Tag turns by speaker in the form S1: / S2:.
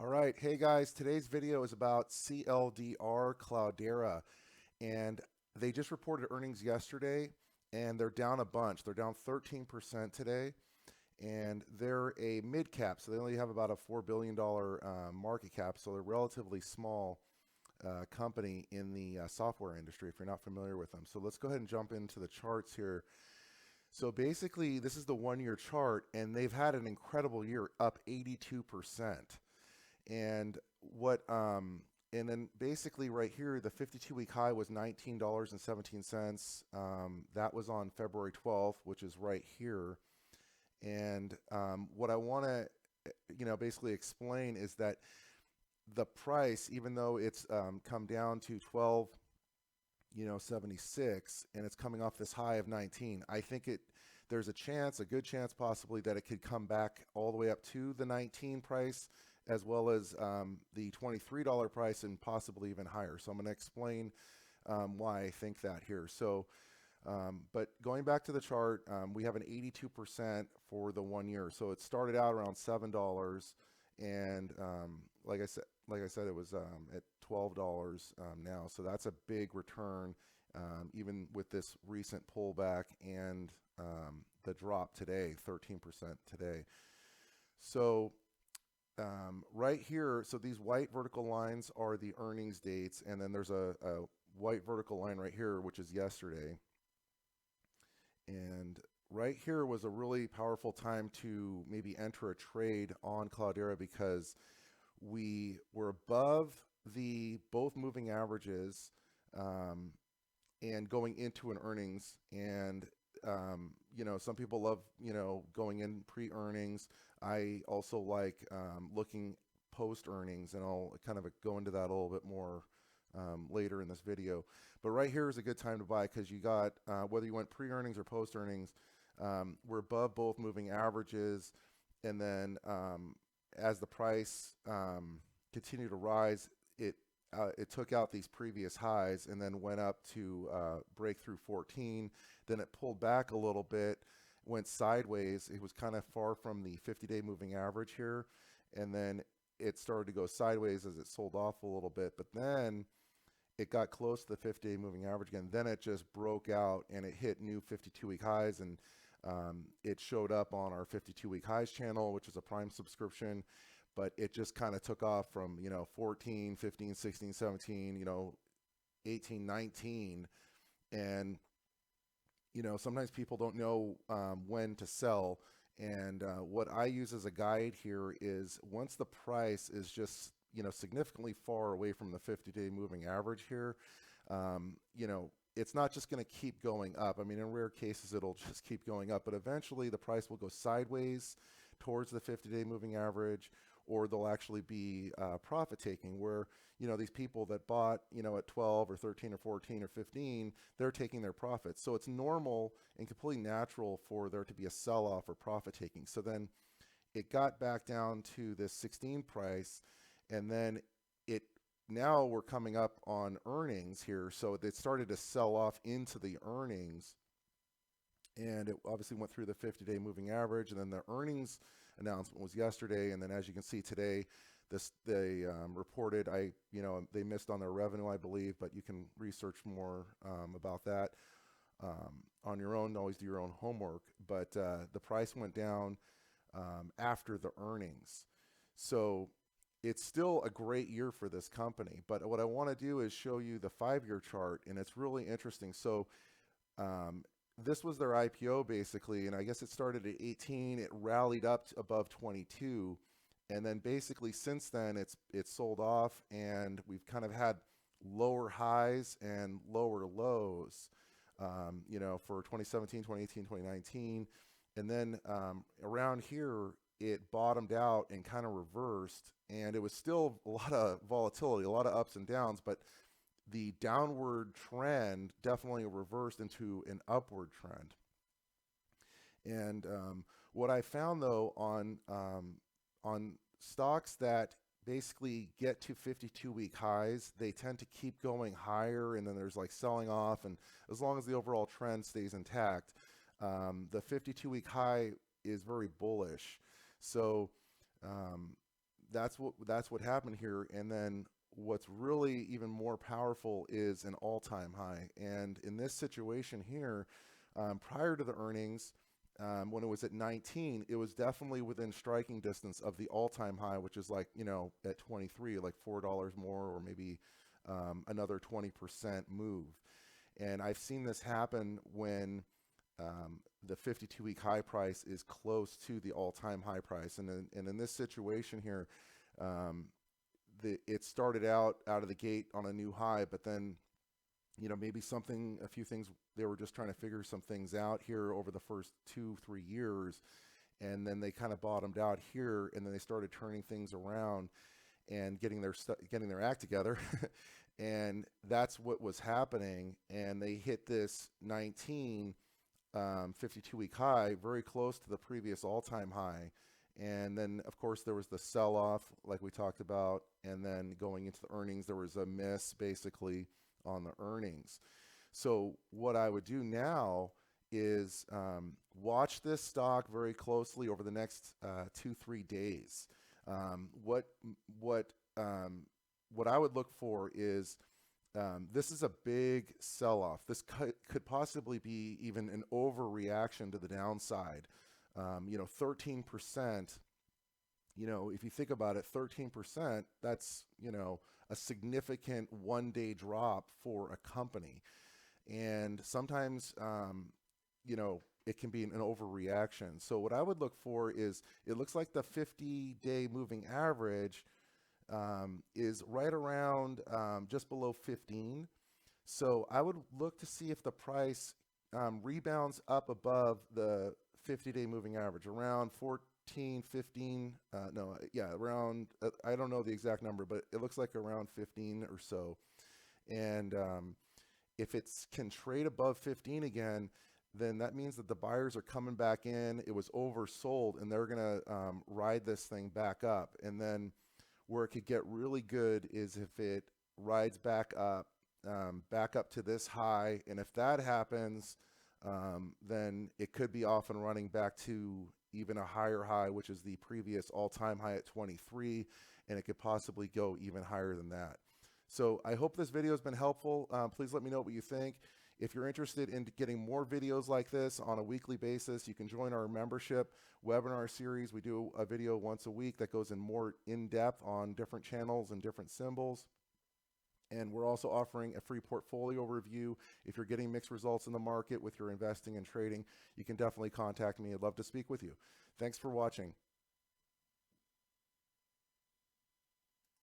S1: All right, hey guys, today's video is about CLDR Cloudera, and they just reported earnings yesterday, and they're down a bunch. They're down 13% today, and they're a mid cap, so they only have about a $4 billion market cap, so they're a relatively small company in the software industry if you're not familiar with them. So let's go ahead and jump into the charts here. So basically, this is the 1 year chart, and they've had an incredible year, up 82%. And what and then basically right here the 52-week high was $19.17. That was on February 12th, which is right here. And what I want to basically explain is that the price, even though it's come down to 12.76, and it's coming off this high of 19, I think there's a good chance possibly that it could come back all the way up to the 19 price, as well as the $23 price, and possibly even higher. So I'm going to explain why I think that here. So, but going back to the chart, we have an 82% for the 1 year. So it started out around $7, and like I said, it was at $12 now. So that's a big return, even with this recent pullback and the drop today, 13% today. So right here, so these white vertical lines are the earnings dates, and then there's a white vertical line right here, which is yesterday. And right here was a really powerful time to maybe enter a trade on Cloudera, because we were above the both moving averages and going into an earnings. And some people love going in pre-earnings. I also like looking post earnings, and I'll kind of go into that a little bit more later in this video. But right here is a good time to buy, because you got whether you went pre-earnings or post earnings, we're above both moving averages. And then as the price continued to rise, it took out these previous highs and then went up to break through 14. Then it pulled back a little bit, went sideways. It was kind of far from the 50-day moving average here, and then it started to go sideways as it sold off a little bit. But then it got close to the 50-day moving average again. Then it just broke out and it hit new 52-week highs, and it showed up on our 52-week highs channel, which is a Prime subscription. But it just kind of took off from 14, 15, 16, 17, 18, 19. And sometimes people don't know when to sell. And what I use as a guide here is, once the price is just significantly far away from the 50-day moving average here, it's not just going to keep going up. I mean, in rare cases it'll just keep going up, but eventually the price will go sideways towards the 50-day moving average, or they'll actually be profit taking, where these people that bought at 12 or 13 or 14 or 15, they're taking their profits. So it's normal and completely natural for there to be a sell-off or profit taking. So then it got back down to this 16 price, and then now we're coming up on earnings here, so it started to sell off into the earnings, and it obviously went through the 50-day moving average. And then the earnings announcement was yesterday, and then as you can see today, they reported, they missed on their revenue, I believe, but you can research more about that on your own. Always do your own homework. But the price went down after the earnings. So it's still a great year for this company. But what I want to do is show you the 5-year chart, and it's really interesting. So this was their IPO basically, and I guess it started at 18. It rallied up to above 22, and then basically since then it's sold off, and we've kind of had lower highs and lower lows, for 2017, 2018, 2019, and then around here it bottomed out and kind of reversed, and it was still a lot of volatility, a lot of ups and downs, but the downward trend definitely reversed into an upward trend. And what I found though on stocks that basically get to 52-week highs, they tend to keep going higher, and then there's like selling off, and as long as the overall trend stays intact, the 52-week high is very bullish. So that's what happened here. And then what's really even more powerful is an all-time high. And in this situation here, prior to the earnings, when it was at 19, it was definitely within striking distance of the all-time high, which is like, you know, at 23, like $4 more, or maybe another 20% move. And I've seen this happen when the 52-week high price is close to the all-time high price. And in this situation here, it started out of the gate on a new high, but then, you know, maybe a few things, they were just trying to figure some things out here over the first 2-3 years. And then they kind of bottomed out here, and then they started turning things around and getting their act together. And that's what was happening. And they hit this 19 52-week high, very close to the previous all-time high. And then, of course, there was the sell-off, like we talked about. And then going into the earnings, there was a miss, basically, on the earnings. So what I would do now is watch this stock very closely over the next 2-3 days. What I would look for is, this is a big sell-off. This could possibly be even an overreaction to the downside. You know, 13%, you know, if you think about it, 13%, that's, you know, a significant one-day drop for a company. And sometimes, you know, it can be an overreaction. So what I would look for is, it looks like the 50-day moving average is right around just below 15. So I would look to see if the price rebounds up above the 50-day moving average, around 14, 15, around, I don't know the exact number, but it looks like around 15 or so. And if it can trade above 15 again, then that means that the buyers are coming back in. It was oversold, and they're going to ride this thing back up. And then where it could get really good is if it rides back up to this high. And if that happens, then it could be off and running back to even a higher high, which is the previous all-time high at 23, and it could possibly go even higher than that. So I hope this video has been helpful. Please let me know what you think. If you're interested in getting more videos like this on a weekly basis, you can join our membership webinar series. We do a video once a week that goes more in depth on different channels and different symbols. And we're also offering a free portfolio review. If you're getting mixed results in the market with your investing and trading, you can definitely contact me. I'd love to speak with you. Thanks for watching.